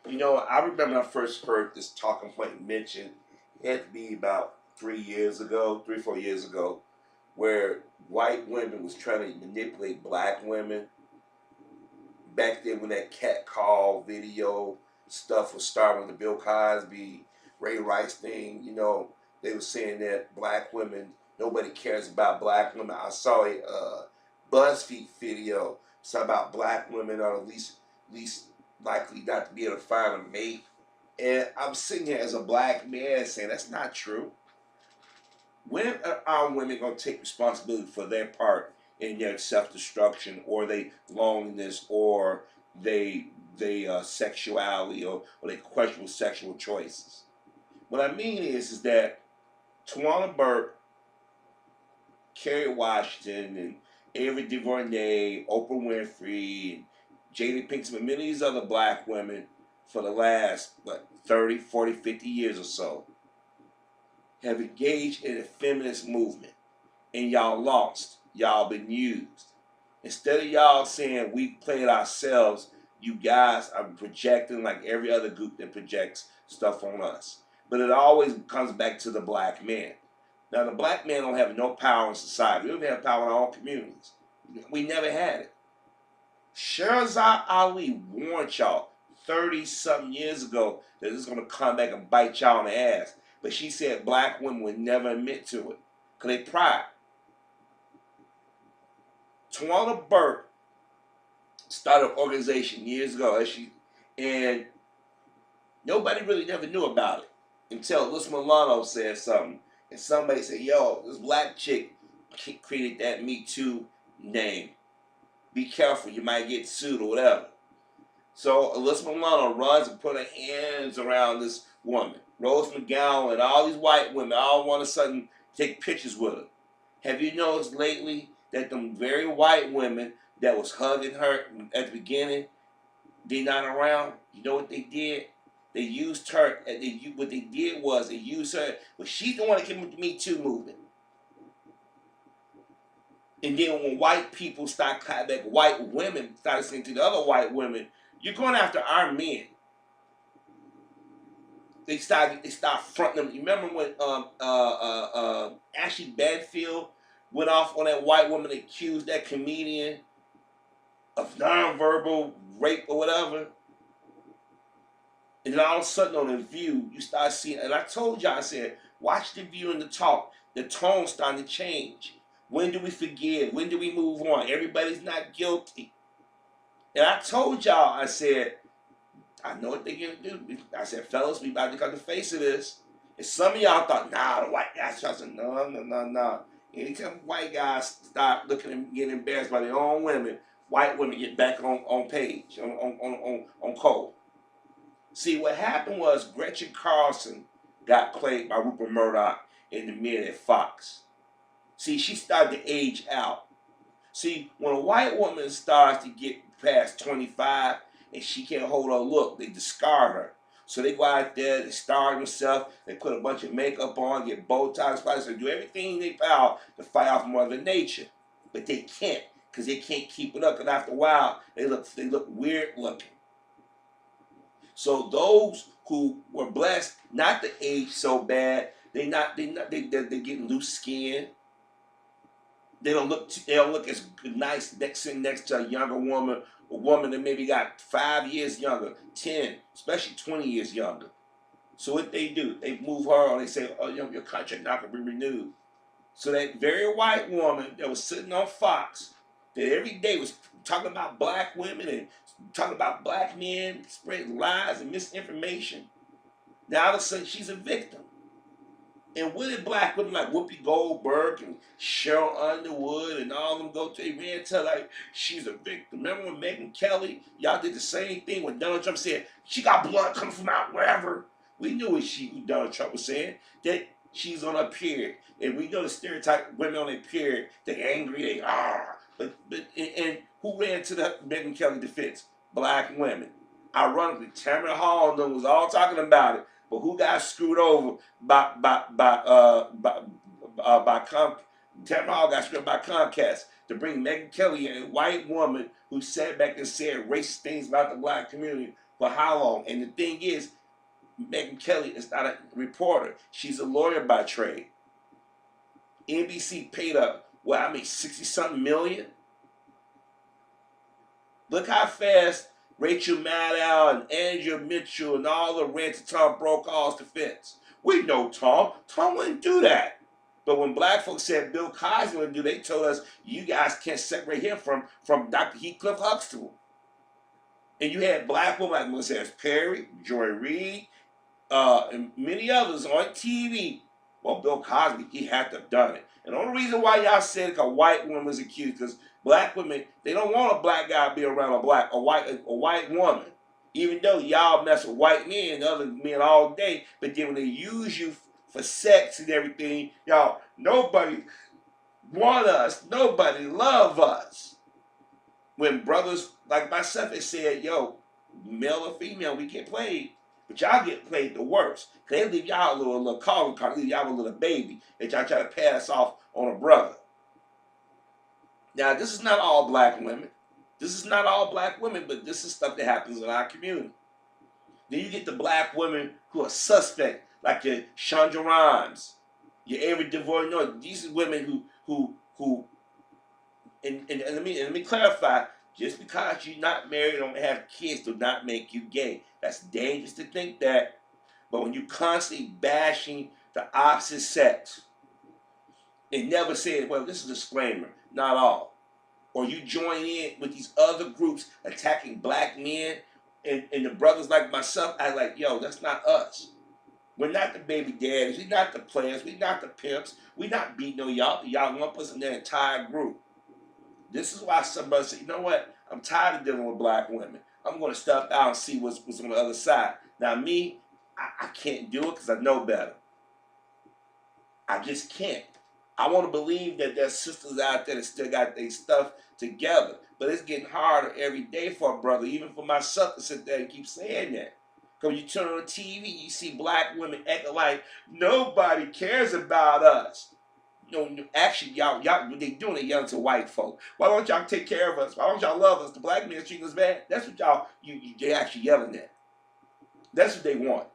You know, I remember when I first heard this talking point mentioned. It had to be about 3 years ago, 3, 4 years ago, where white women was trying to manipulate black women. Back then, when that cat call video stuff was starting with the Bill Cosby, Ray Rice thing, they were saying that black women, nobody cares about black women. I saw a BuzzFeed video, it's about black women are least likely not to be able to find a mate. And I'm sitting here as a black man saying that's not true. When are our women going to take responsibility for their part in their self-destruction or their loneliness or they sexuality or their questionable sexual choices? What I mean is that Tawana Burke, Kerry Washington, and Ava DuVernay, Oprah Winfrey, and Jada Pinkett, and many of these other black women for the last, 30, 40, 50 years or so have engaged in a feminist movement. And y'all lost. Y'all been used. Instead of y'all saying we played ourselves, you guys are projecting like every other group that projects stuff on us. But it always comes back to the black man. Now, the black man don't have no power in society. We don't have power in our own communities. We never had it. Sherzad Ali warned y'all 30-something years ago that it's going to come back and bite y'all in the ass. But she said black women would never admit to it because they pride. Tawana Burke started an organization years ago, and nobody really never knew about it until Alyssa Milano said something. And somebody said, yo, this black chick created that Me Too name. Be careful, you might get sued or whatever. So Alyssa Milano runs and put her hands around this woman. Rose McGowan and all these white women all want to sudden take pictures with her. Have you noticed lately that them very white women that was hugging her at the beginning, they not around? You know what they did? They used her. What they did was they used her. But she's the one that came with the Me Too movement. And then when white people start coming back, white women started saying to the other white women, "You're going after our men." They start fronting them. You remember when Ashley Bedfield went off on that white woman that accused that comedian of nonverbal rape or whatever? And then all of a sudden on The View, you start seeing, and I told y'all, I said, watch The View and the talk. The tone's starting to change. When do we forgive? When do we move on? Everybody's not guilty. And I told y'all, I said, I know what they're going to do. I said, fellas, we about to cut the face of this. And some of y'all thought, nah, the white guys. I said, no. Anytime white guys start looking and getting embarrassed by their own women, white women get back on page, on code. See, what happened was Gretchen Carlson got played by Rupert Murdoch in the mid at Fox. See, she started to age out. See, when a white woman starts to get past 25 and she can't hold her look, they discard her. So they go out there, they star themselves, they put a bunch of makeup on, get Botox, they do everything in their power to fight off Mother Nature. But they can't, because they can't keep it up. And after a while, they look weird looking. So those who were blessed not to age so bad, they're getting loose skin. They don't look as nice next to a younger woman, a woman that maybe got 5 years younger, 10, especially 20 years younger. So what they do, they move her on. They say, oh, your contract not gonna be renewed. So that very white woman that was sitting on Fox, that every day was talking about black women and talking about black men, spreading lies and misinformation. Now all of a sudden she's a victim. And what did black women like Whoopi Goldberg and Cheryl Underwood and all of them go to? They ran to like she's a victim. Remember when Megyn Kelly, y'all did the same thing when Donald Trump said she got blood coming from out wherever. We knew who Donald Trump was saying, that she's on her period. And we know the stereotype women on their period, they angry, they are. And who ran to the Megyn Kelly defense? Black women. Ironically, Tamara Hall and them was all talking about it. But who got screwed over by Tamara Hall got screwed by Comcast to bring Megyn Kelly, a white woman who sat back and said racist things about the black community, For how long? And the thing is, Megyn Kelly is not a reporter. She's a lawyer by trade. NBC paid her, 60-something million? Look how fast Rachel Maddow and Andrea Mitchell and all the ran to Tom Brokaw's defense. We know Tom. Tom wouldn't do that. But when black folks said Bill Cosby would do, they told us, you guys can't separate him from Dr. Heathcliff Huxtable. And you had black women like Melissa Harris Perry, Joy Reid, and many others on TV. Well, Bill Cosby, he had to have done it. And the only reason why y'all said a white woman was accused, because black women, they don't want a black guy to be around a white woman. Even though y'all mess with white men and other men all day, but then when they use you for sex and everything, y'all, nobody want us, nobody love us. When brothers like myself have said, yo, male or female, we get played. But y'all get played the worst. Because they leave y'all a little calling card, leave y'all a little baby that y'all try to pass off on a brother. Now, this is not all black women. This is not all black women, but this is stuff that happens in our community. Then you get the black women who are suspect, like your Chandra Rhimes, your Avery DeVoy. No, these are women who and let me clarify, just because you're not married and don't have kids do not make you gay. That's dangerous to think that. But when you constantly bashing the opposite sex and never saying, well, this is a disclaimer, not all. Or you join in with these other groups attacking black men and the brothers like myself, I like, yo, that's not us. We're not the baby daddies. We're not the players. We're not the pimps. We're not beating on y'all. Y'all lump us in that entire group. This is why some brothers say, you know what? I'm tired of dealing with black women. I'm going to step out and see what's on the other side. Now, me, I can't do it because I know better. I just can't. I want to believe that there's sisters out there that still got their stuff together. But it's getting harder every day for a brother, even for myself, to sit there and keep saying that. Because you turn on the TV, you see black women acting like nobody cares about us. No, actually, y'all, they doing it yelling to white folk. Why don't y'all take care of us? Why don't y'all love us? The black men treating us bad. That's what y'all, they actually yelling at. That's what they want.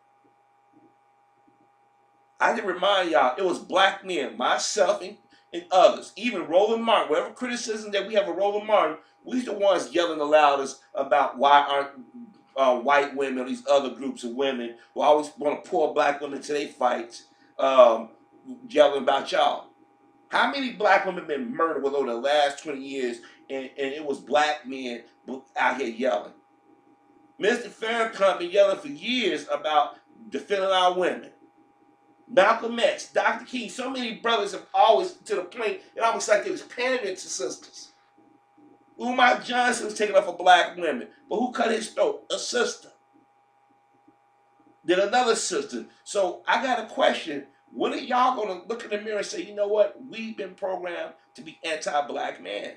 I can remind y'all, it was black men, myself and others, even Roland Martin, whatever criticism that we have of Roland Martin, we're the ones yelling the loudest about why aren't white women, these other groups of women who always want to pull black women to their fights, yelling about y'all. How many black women have been murdered over the last 20 years and it was black men out here yelling? Mr. Farrakhan been yelling for years about defending our women. Malcolm X, Dr. King, so many brothers have always, to the point, it almost like they was pandering to sisters. Umar Johnson was taking up for black women, but who cut his throat? A sister. Then another sister. So I got a question. When are y'all going to look in the mirror and say, you know what? We've been programmed to be anti-black men.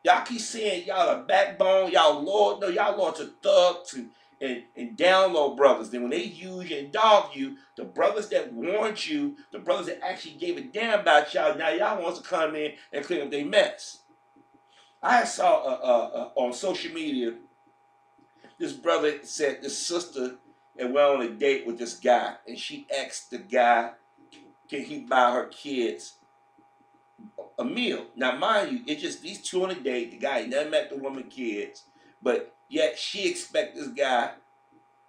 Y'all keep saying y'all a backbone, y'all loyal to thugs and down low brothers. Then when they use you and dog you, the brothers that warned you, the brothers that actually gave a damn about y'all, now y'all wants to come in and clean up their mess. I saw on social media, this brother said this sister and went on a date with this guy, and she asked the guy, can he buy her kids a meal? Now, mind you, it's just these two on a date. The guy never met the woman kids, but yet she expect this guy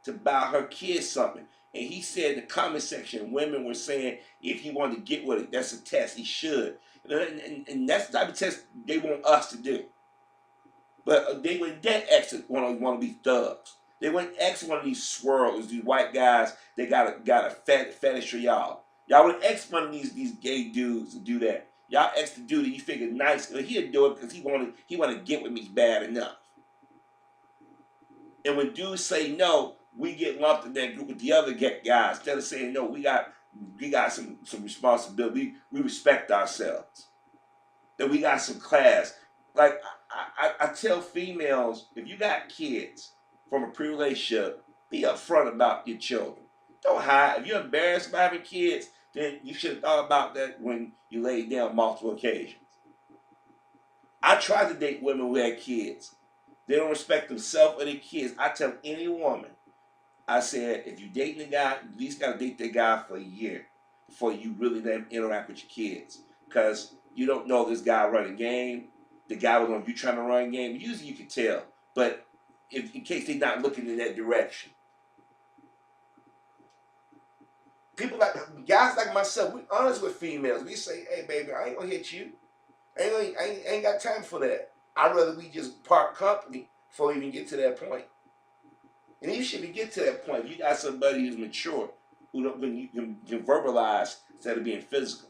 to buy her kids something. And he said in the comment section, women were saying if he wanted to get with it, that's a test. He should. And that's the type of test they want us to do. But they wouldn't ex one of these thugs. They wouldn't ex one of these swirls, these white guys. They got a fetish for y'all. Y'all would ex one of these gay dudes to do that. Y'all ex the dude that you figured nice, but he'd do it because he wanted to get with me bad enough. And when dudes say no, we get lumped in that group with the other guys. Instead of saying no, we got some responsibility. We respect ourselves. That we got some class. Like I tell females, if you got kids from a pre-relationship, be upfront about your children. Don't hide. If you're embarrassed about having kids, then you should have thought about that when you laid down multiple occasions. I tried to date women who had kids. They don't respect themselves or their kids. I tell any woman, I said, if you dating a guy, you at least gotta date that guy for a year before you really let him interact with your kids. Because you don't know this guy running game. The guy was on you trying to run game. Usually you can tell. But if in case they're not looking in that direction. People like guys like myself, we're honest with females. We say, hey baby, I ain't gonna hit you. I ain't got time for that. I'd rather we just part company before we even get to that point. And even if you get to that point, you got somebody who's mature, who don't, when you can verbalize instead of being physical.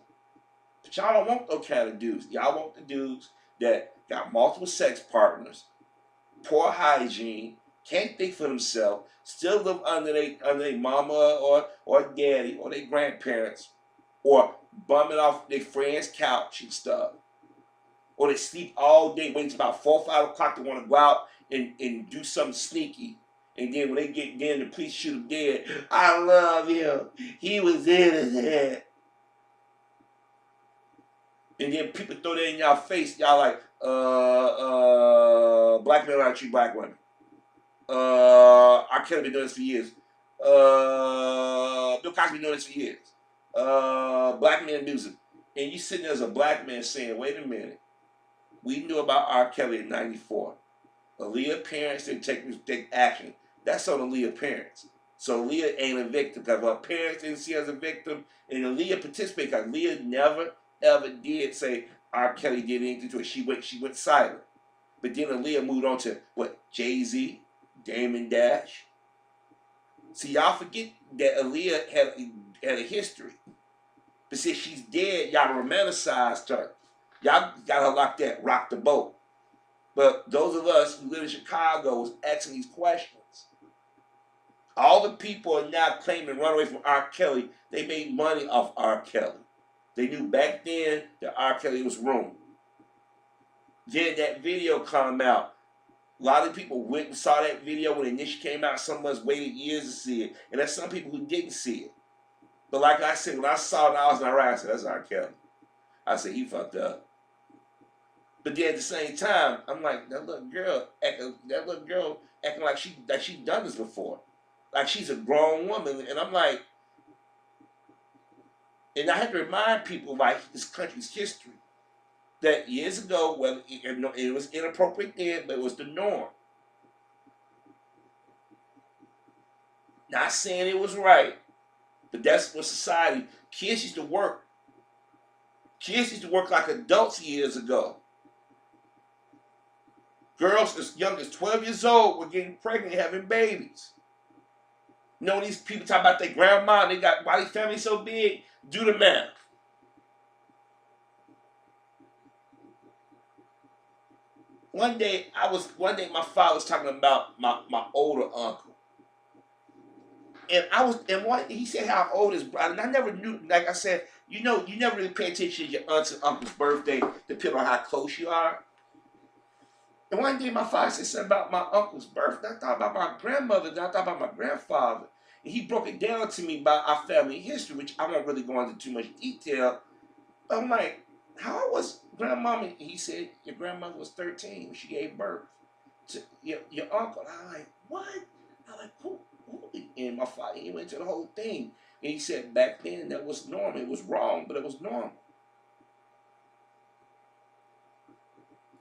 But y'all don't want those kind of dudes. Y'all want the dudes that got multiple sex partners, poor hygiene, can't think for themselves, still live under their mama or daddy or their grandparents, or bumming off their friend's couch and stuff. Or they sleep all day, wait until about 4 or 5 o'clock to want to go out and do something sneaky. And then when they get there, the police shoot him dead. I love him. He was innocent. And then people throw that in y'all face. Y'all like, black men don't treat black women. R. Kelly been doing this for years. Bill Cosby been doing this for years. Black men music. And you sitting there as a black man saying, wait a minute. We knew about R. Kelly in '94. Aaliyah parents didn't take action. That's on Aaliyah parents. So Aaliyah ain't a victim because her parents didn't see her as a victim, and Aaliyah participated because Aaliyah never ever did say R. Kelly did anything to her. She went silent. But then Aaliyah moved on to what? Jay-Z, Damon Dash. See, y'all forget that Aaliyah had a history. But since she's dead, y'all romanticized her. Y'all got her like that, rock the boat. But those of us who live in Chicago was asking these questions. All the people are now claiming run away from R. Kelly. They made money off R. Kelly. They knew back then that R. Kelly was wrong. Then that video came out. A lot of people went and saw that video when it initially came out. Some of us waited years to see it. And there's some people who didn't see it. But like I said, when I saw it, I was not right. I said, that's R. Kelly. I said, he fucked up. But then at the same time, I'm like, that little girl acting like she done this before. Like she's a grown woman. And I'm like, and I have to remind people like this country's history. That years ago, well, it was inappropriate then, but it was the norm. Not saying it was right, but that's what society. Kids used to work. Kids used to work like adults years ago. Girls as young as 12 years old were getting pregnant and having babies. You know, these people talk about their grandma, they got, why their family so big? Do the math. One day my father was talking about my older uncle. And he said how old his brother, and I never knew, like I said, you never really pay attention to your aunts and uncle's birthday, depending on how close you are. And one day my father said something about my uncle's birthday. I thought about my grandmother, and I thought about my grandfather. And he broke it down to me about our family history, which I won't really go into too much detail. But I'm like, how old was grandmama? He said, your grandmother was 13 when she gave birth to your uncle. And I'm like, what? I'm like, who? And my father, he went to the whole thing. And he said back then that was normal. It was wrong, but it was normal.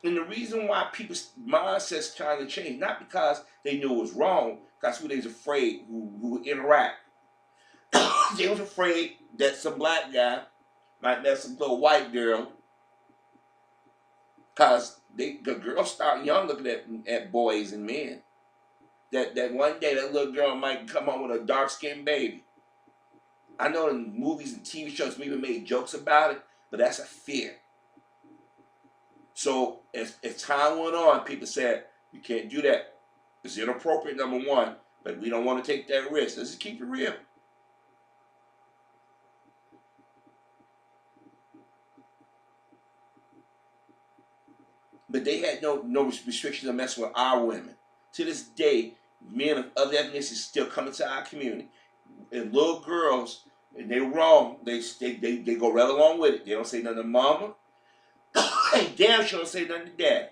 And the reason why people's mindsets trying to change, not because they knew it was wrong, because who they was afraid who would interact. They was afraid that some black guy might met some little white girl, because the girls start young looking at boys and men. That one day that little girl might come home with a dark-skinned baby. I know in movies and TV shows we even made jokes about it, but that's a fear. So as time went on, people said, you can't do that. It's inappropriate, number one, but we don't want to take that risk. Let's just keep it real. But they had no restrictions on messing with our women. To this day, men of other ethnicities still come into our community. And little girls, and they're wrong, they go right along with it. They don't say nothing to mama. And damn sure don't say nothing to dad.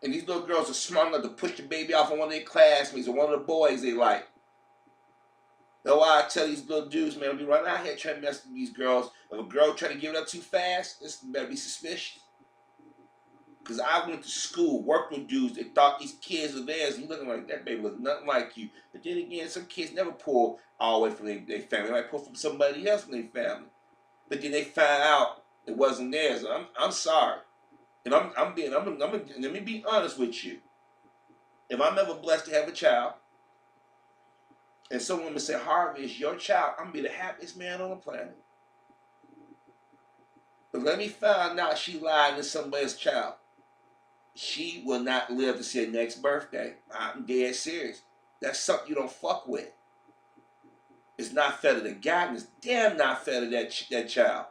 And these little girls are smart enough to push the baby off on one of their classmates or one of the boys they like. That's why I tell these little dudes, man, be running out here trying to mess with these girls. If a girl try to give it up too fast, this better be suspicious. Because I went to school, worked with dudes that thought these kids were theirs, and looking like that baby was nothing like you. But then again, some kids never pull all the way from their family. They might pull from somebody else in their family. But then they find out it wasn't theirs. I'm sorry. And let me be honest with you. If I'm ever blessed to have a child, and some woman say, Harvey, it's your child, I'm gonna be the happiest man on the planet. But let me find out she lied to somebody's child. She will not live to see her next birthday. I'm dead serious. That's something you don't fuck with. It's not fair to the guy, and it's damn not fair to that child.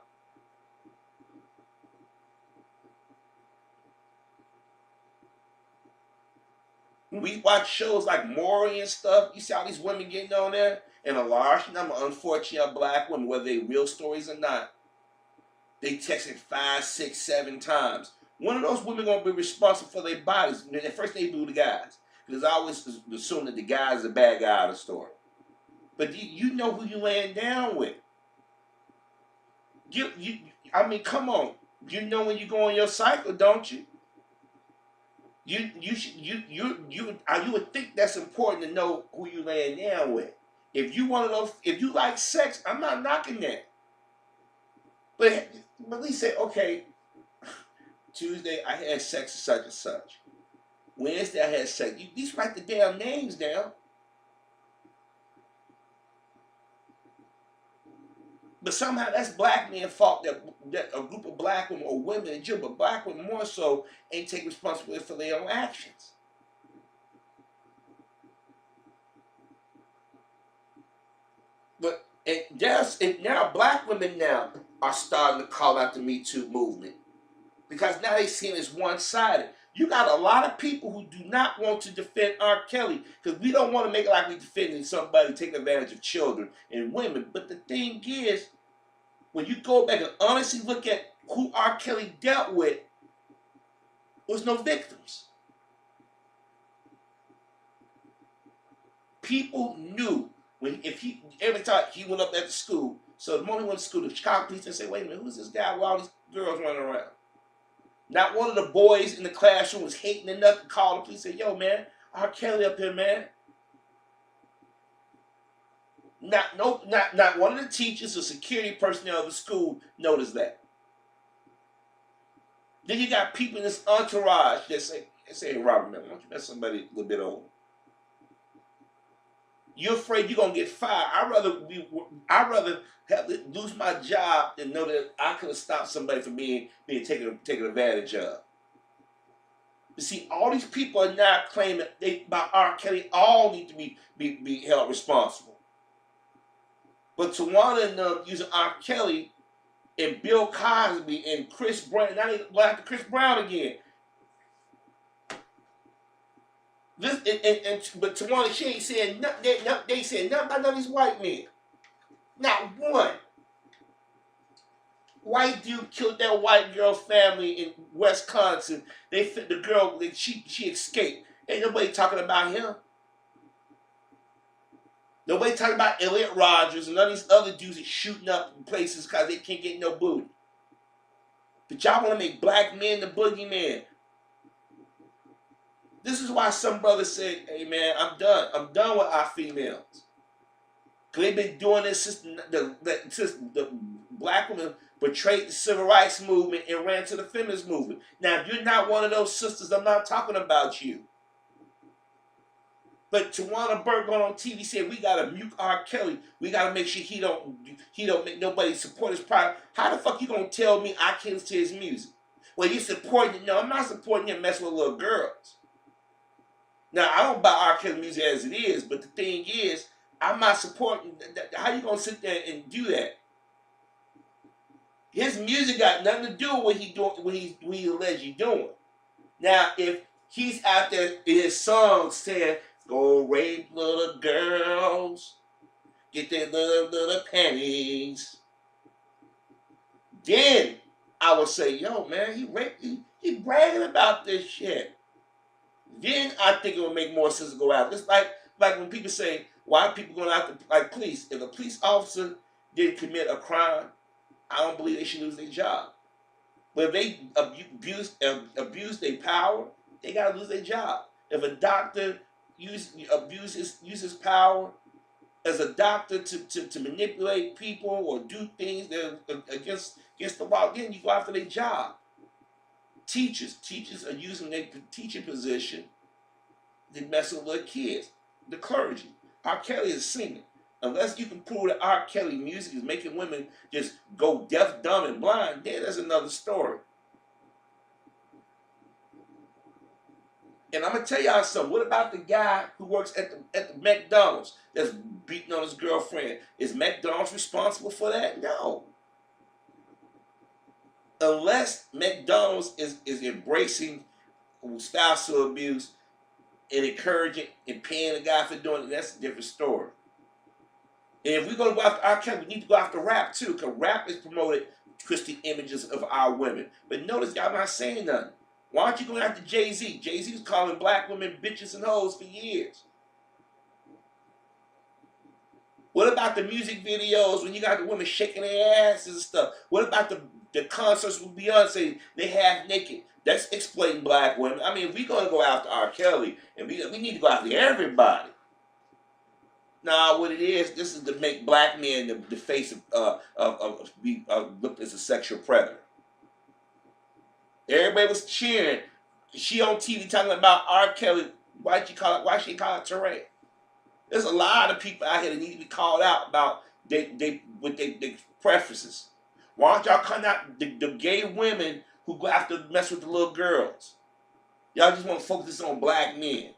When we watch shows like Maury and stuff, you see all these women getting on there, and a large number, unfortunately, of black women, whether they real stories or not, they texted 5, 6, 7 times. One of those women gonna be responsible for their bodies. At first they do the guys, because I always assume that the guy's the bad guy of the story. But you know who you laying down with. I mean, come on. You know when you go on your cycle, don't you? You would think that's important to know who you laying down with. If you like sex, I'm not knocking that. But at least say, okay, Tuesday I had sex with such and such. Wednesday I had sex. You at least write the damn names down. But somehow that's black men's fault that a group of black women or women in general, but black women more so, ain't take responsibility for their own actions. But now black women now are starting to call out the Me Too movement. Because now they see it as one-sided. You got a lot of people who do not want to defend R. Kelly because we don't want to make it like we're defending somebody taking advantage of children and women. But the thing is, when you go back and honestly look at who R. Kelly dealt with, there was no victims. People knew every time he went up at the school. So the moment he went to school, the Chicago police said, "Wait a minute, who's this guy with all these girls running around?" Not one of the boys in the classroom was hating enough to call the police and say, "Yo, man, R. Kelly up here, man." Not one of the teachers or security personnel of the school noticed that. Then you got people in this entourage that say, "Hey, Robert, man, why don't you met somebody a little bit older? You're afraid you're gonna get fired. I'd rather lose my job than know that I could have stopped somebody from being taken advantage of." You see, all these people are now claiming by R. Kelly all need to be held responsible. But Tawana and them using R. Kelly and Bill Cosby and Chris Brown, now they go after Chris Brown again. But Tawana, she ain't saying nothing. They said nothing about none of these white men. Not one. White dude killed that white girl family in Wisconsin. The girl, she escaped. Ain't nobody talking about him. Nobody talking about Elliot Rodgers and none of these other dudes that shooting up places because they can't get no booty. But y'all want to make black men the boogeyman. This is why some brothers say, "Hey man, I'm done. I'm done with our females." Because they've been doing this since the black women betrayed the civil rights movement and ran to the feminist movement. Now, if you're not one of those sisters, I'm not talking about you. But Tawana Burke going on TV said, "We gotta mute R. Kelly. We gotta make sure he don't make nobody support his product." How the fuck you gonna tell me I can't listen to his music? Well, you supporting it? No, I'm not supporting him messing with little girls. Now, I don't buy R. Kelly music as it is, but the thing is, I'm not supporting. How you gonna sit there and do that? His music got nothing to do with what he allegedly doing. Now, if he's out there in his songs saying, "Go rape little girls, get their little panties," then I would say, "Yo, man, he bragging about this shit." then I think it would make more sense to go out. It's like when people say, why are people going after like police? If a police officer didn't commit a crime, I don't believe they should lose their job. But if they abuse their power, they gotta lose their job. If a doctor uses power as a doctor to manipulate people or do things that are against the law, then you go after their job. Teachers are using their teaching position to mess with little kids. The clergy. R. Kelly is singing. Unless you can prove that R. Kelly music is making women just go deaf, dumb, and blind, then that's another story. And I'm gonna tell y'all something. What about the guy who works at the McDonald's that's beating on his girlfriend? Is McDonald's responsible for that? No. Unless McDonald's is embracing spousal abuse and encouraging and paying the guy for doing it, that's a different story. And if we're gonna go after R. Kelly, we need to go after rap too, because rap is promoted twisting images of our women. But notice y'all not saying nothing. Why aren't you going after Jay-Z? Jay-Z was calling black women bitches and hoes for years. What about the music videos when you got the women shaking their asses and stuff? What about the concerts with Beyonce? They half naked. That's exploiting black women. I mean, if we're going to go after R. Kelly, and we need to go after everybody. Nah, what it is, this is to make black men the face of looked as a sexual predator. Everybody was cheering. She on TV talking about R. Kelly. Why she call it Tarana? There's a lot of people out here that need to be called out about their preferences. Why don't y'all come out the gay women who go after mess with the little girls? Y'all just want to focus on black men.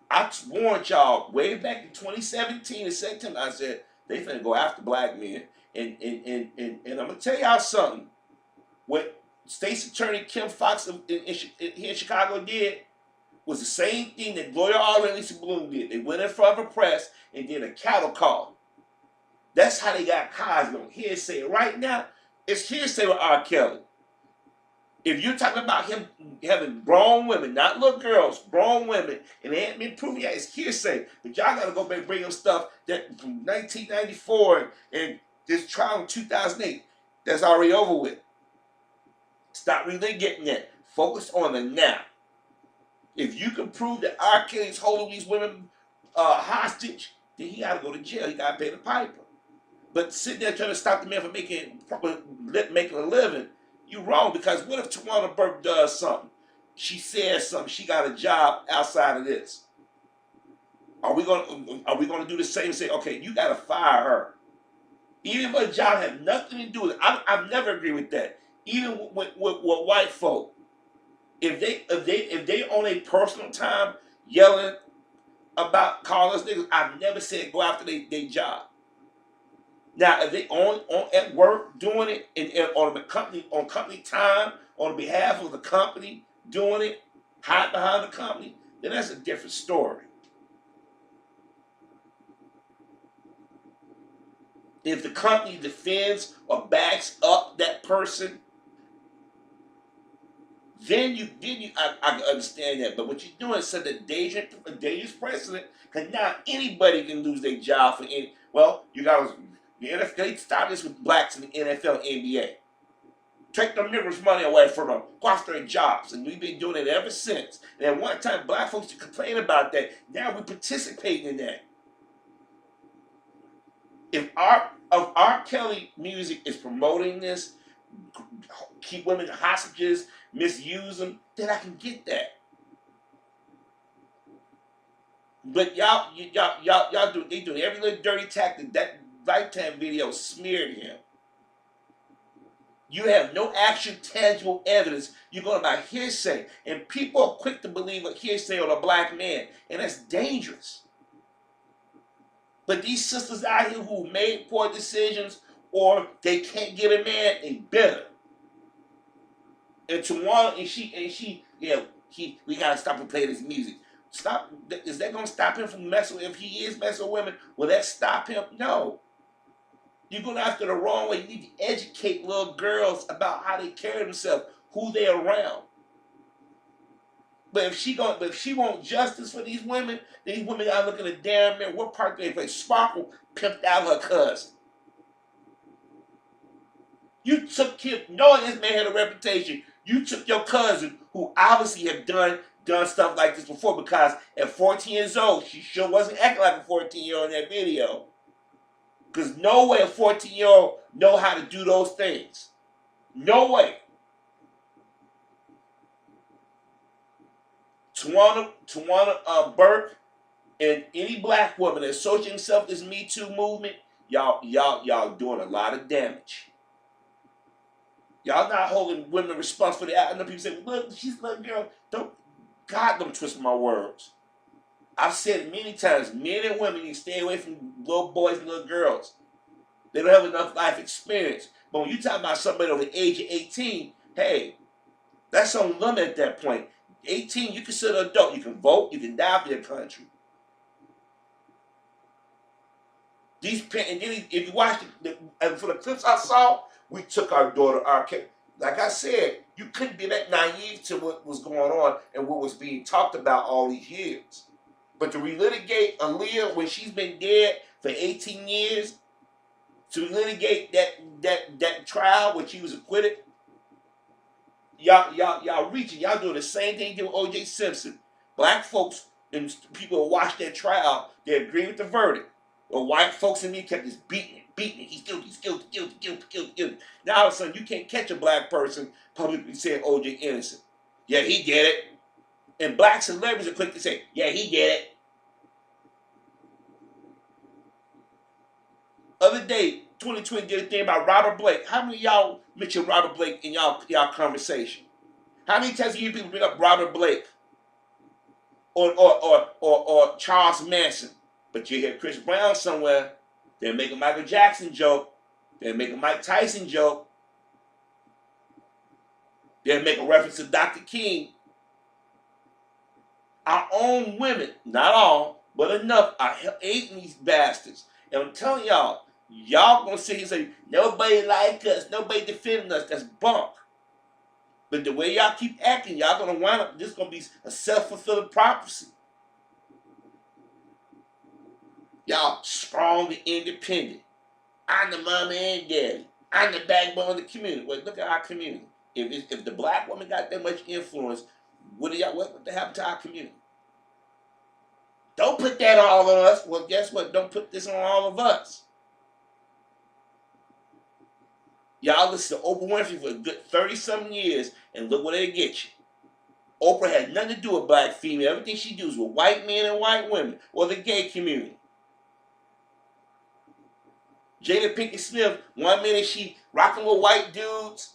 I warned y'all way back in 2017 in September. I said they finna go after black men, and I'm gonna tell y'all something. What State's Attorney Kim Foxx here in Chicago did was the same thing that Gloria Allred and Lisa Bloom did. They went in front of a press and did a cattle call. That's how they got Cosby on hearsay. Right now, it's hearsay with R. Kelly. If you're talking about him having grown women, not little girls, grown women, and they ain't been proven yet, it's hearsay. But y'all got to go back and bring up stuff that from 1994 and this trial in 2008 that's already over with. Stop really getting that. Focus on the now. If you can prove that R. Kelly's holding these women hostage, then he got to go to jail. He got to pay the piper. But sitting there trying to stop the man from making a living, you're wrong. Because what if Tarana Burke does something? She says something. She got a job outside of this. Are we gonna do the same and say, okay, you got to fire her? Even if a job had nothing to do with it. I've never agreed with that. Even with white folk, if they on a personal time yelling about calling us niggas, I've never said go after their job. Now, if they on at work doing it and on company time on behalf of the company doing it, hide behind the company, then that's a different story. If the company defends or backs up that person, then I understand that. But what you're doing is set a dangerous precedent, because now anybody can lose their job for any. Well, the NFL, they started this with blacks in the NFL and NBA. Take them niggers' money away from them, cost their jobs, and we've been doing it ever since. And at one time, black folks used to complain about that. Now we're participating in that. If R. Kelly music is promoting this, keep women hostages, misuse them, then I can get that. But y'all they do every little dirty tactic. That Lifetime video smeared him. You have no actual tangible evidence. You're going by hearsay, and people are quick to believe a hearsay on a black man, and that's dangerous. But these sisters out here who made poor decisions, or they can't get a man, they bitter. And tomorrow, we gotta stop and play this music. Stop. Is that gonna stop him from messing? If he is messing with women, will that stop him? No. You're going after the wrong way. You need to educate little girls about how they carry themselves, who they're around. But if she want justice for these women gotta look in the damn mirror. What part do they play? Sparkle pimped out her cousin. You took him, knowing this man had a reputation. You took your cousin, who obviously have done stuff like this before, because at 14 years old, she sure wasn't acting like a 14-year-old in that video. Because no way a 14-year-old know how to do those things. No way. Tawana Burke and any black woman that associates himself with this Me Too movement, y'all doing a lot of damage. Y'all not holding women responsible for that. I know people say, look, she's a little girl. God don't twist my words. I've said it many times, men and women need to stay away from little boys and little girls. They don't have enough life experience. But when you talk about somebody over the age of 18, hey, that's on them at that point. 18, you consider an adult. You can vote, you can die for your country. And then if you watch and for the clips I saw, we took our daughter, like I said, you couldn't be that naive to what was going on and what was being talked about all these years. But to relitigate Aaliyah when she's been dead for 18 years, to relitigate that trial when she was acquitted, y'all reaching, y'all doing the same thing you did with O.J. Simpson. Black folks and people who watched that trial, they agree with the verdict. Well, white folks in me kept just beating it. He's guilty. Now all of a sudden you can't catch a black person publicly saying O.J. innocent. Yeah, he did it. And black celebrities are quick to say, yeah, he did it. Other day, 2020 did a thing about Robert Blake. How many of y'all mentioned Robert Blake in y'all conversation? How many times do you people bring up Robert Blake or Charles Manson? But you hear Chris Brown somewhere, they'll make a Michael Jackson joke, they'll make a Mike Tyson joke, they'll make a reference to Dr. King. Our own women, not all, but enough, are hating these bastards. And I'm telling y'all gonna sit here and say, nobody like us, nobody defending us. That's bunk. But the way y'all keep acting, y'all gonna wind up, this is gonna be a self-fulfilling prophecy. Y'all strong and independent. I'm the mama and daddy. I'm the backbone of the community. Well, look at our community. If the black woman got that much influence, what happened to our community? Don't put that all on us. Well, guess what? Don't put this on all of us. Y'all listen to Oprah Winfrey for a good 30-something years, and look where they get you. Oprah had nothing to do with black female. Everything she does with white men and white women, or the gay community. Jada Pinkett Smith, one minute she rocking with white dudes.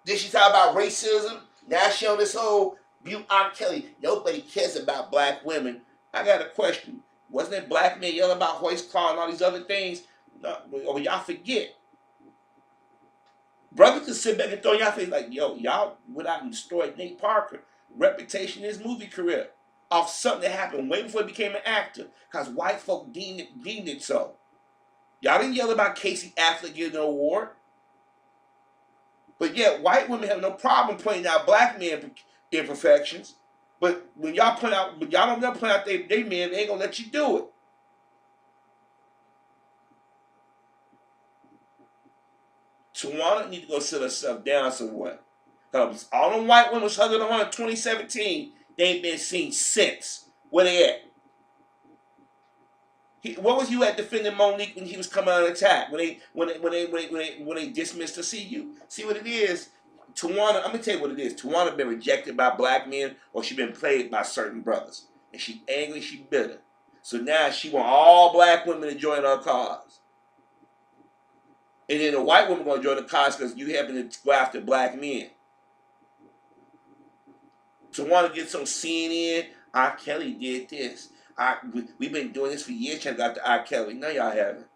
Then she talk about racism. Now she on this whole Butte R. Kelly. Nobody cares about black women. I got a question. Wasn't that black man yelling about hoist claw and all these other things? No, or y'all forget. Brother could sit back and throw y'all face like, yo, y'all went out and destroyed Nate Parker reputation in his movie career off something that happened way before he became an actor, because white folk deemed it so. Y'all didn't yell about Casey Affleck getting an award. But yet, white women have no problem pointing out black men imperfections. But when y'all point out, but y'all don't point out they men, they ain't gonna let you do it. Tawana need to go sit herself down somewhere. Because all them white women was hugging on her in 2017, they ain't been seen since. Where they at? What was you at defending Monique when he was coming on attack? When they dismissed her? See what it is? Tawana, I'm gonna tell you what it is. Tawana been rejected by black men, or she been played by certain brothers, and she angry, she bitter. So now she want all black women to join her cause, and then the white woman gonna join the cause because you happen to go after black men. Tawana gets on CNN. R. Kelly did this. We've been doing this for years trying to go after R. Kelly. No, y'all haven't.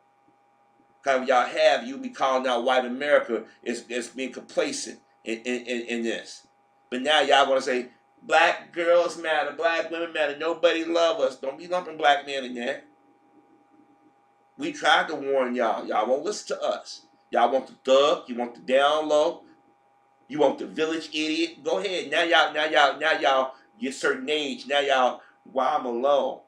Because if y'all have, you'll be calling out white America as being complacent in this. But now y'all want to say, black girls matter, black women matter, nobody love us. Don't be lumping black men in there. We tried to warn y'all. Y'all won't listen to us. Y'all want the thug, you want the down low. You want the village idiot? Go ahead. Now y'all get a certain age. Now y'all, while I'm alone,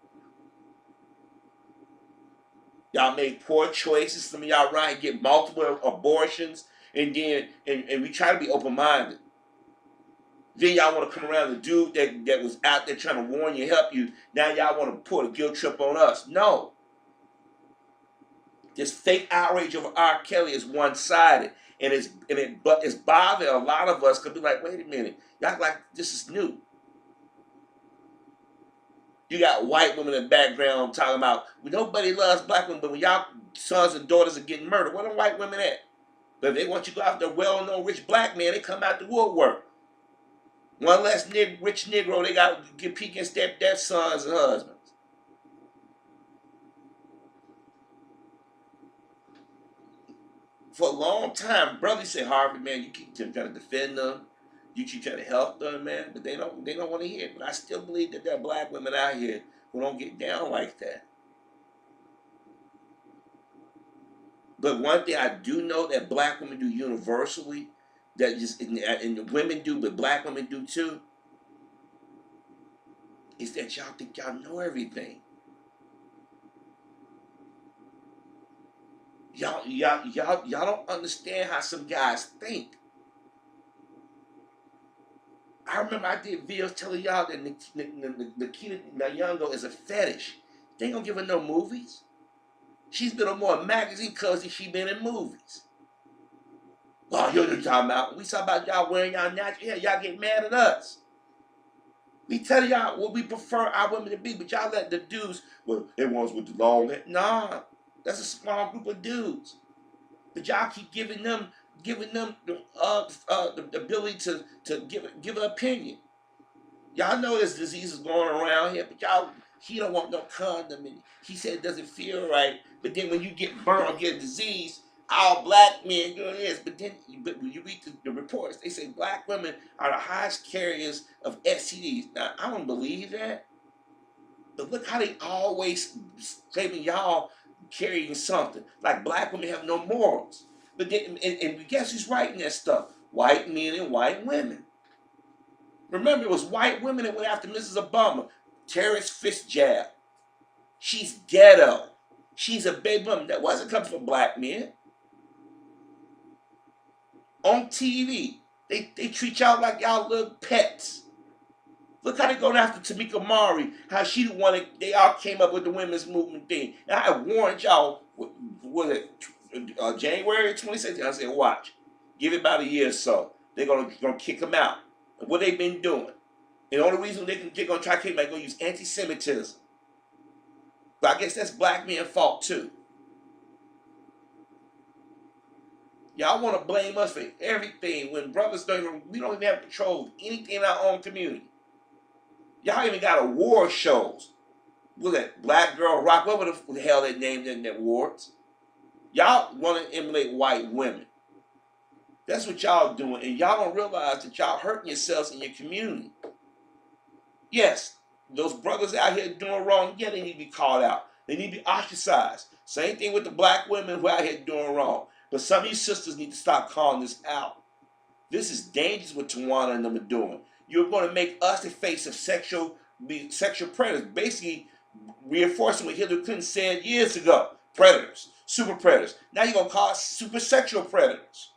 y'all make poor choices. Some of y'all right get multiple abortions, and then and we try to be open minded. Then y'all want to come around the dude that was out there trying to warn you, help you. Now y'all want to put a guilt trip on us. No, this fake outrage over R. Kelly is one sided, and it's bothering a lot of us. Could be like, wait a minute, y'all like this is new. You got white women in the background talking about, well, nobody loves black women, but when y'all sons and daughters are getting murdered, where are white women at? But if they want you to go after a well-known rich black man, they come out the woodwork. One less rich Negro, they got to get peek and step their sons and husbands. For a long time, brothers say, Harvey, man, you keep trying to defend them, you keep trying to help them, man, but they don't want to hear it. But I still believe that there are black women out here who don't get down like that. But one thing I do know that black women do universally, that just and women do, but black women do too, is that y'all think y'all know everything. Y'all don't understand how some guys think. I remember I did videos telling y'all that Nikita Nyong'o is a fetish. They ain't gonna give her no movies. She's been on more magazine covers than she been in movies. Oh, you're talking about. We talk about y'all wearing y'all natural hair. Y'all get mad at us. We tell y'all what we prefer our women to be, but y'all let the dudes, well, they ones with the long hair. Nah, that's a small group of dudes. But y'all keep giving them the ability to give an opinion. Y'all know this disease is going around here, but y'all, he don't want no condom, and he said it doesn't feel right. But then when you get burned or get a disease, all black men doing this. But when you read the reports, they say black women are the highest carriers of STDs. Now, I don't believe that. But look how they always claiming y'all carrying something. Like black women have no morals. But then, and guess who's writing that stuff? White men and white women. Remember, it was white women that went after Mrs. Obama. Terrence Fitzgerald. She's ghetto. She's a baby woman. That wasn't coming from black men. On TV, they treat y'all like y'all little pets. Look how they going after Tamika Mari. How she wanted. They all came up with the women's movement thing. And I warned y'all. Was it January 26th? I said, watch. Give it about a year or so. They're gonna kick them out. What they been doing? And the only reason they're gonna try to kick them out, they're gonna use anti-Semitism. But I guess that's black men's fault too. Y'all want to blame us for everything when brothers we don't even have control of anything in our own community. Y'all even got award shows. Look at Black Girl Rock. What the hell they named in their awards? Y'all want to emulate white women. That's what y'all doing, and y'all don't realize that y'all hurting yourselves in your community. Yes, those brothers out here doing wrong, yeah, they need to be called out. They need to be ostracized. Same thing with the black women who are out here doing wrong. But some of you sisters need to stop calling this out. This is dangerous what Tarana and them are doing. You're going to make us the face of sexual predators. Basically, reinforcing what Hillary Clinton said years ago. Predators. Super predators. Now you're going to call us super sexual predators.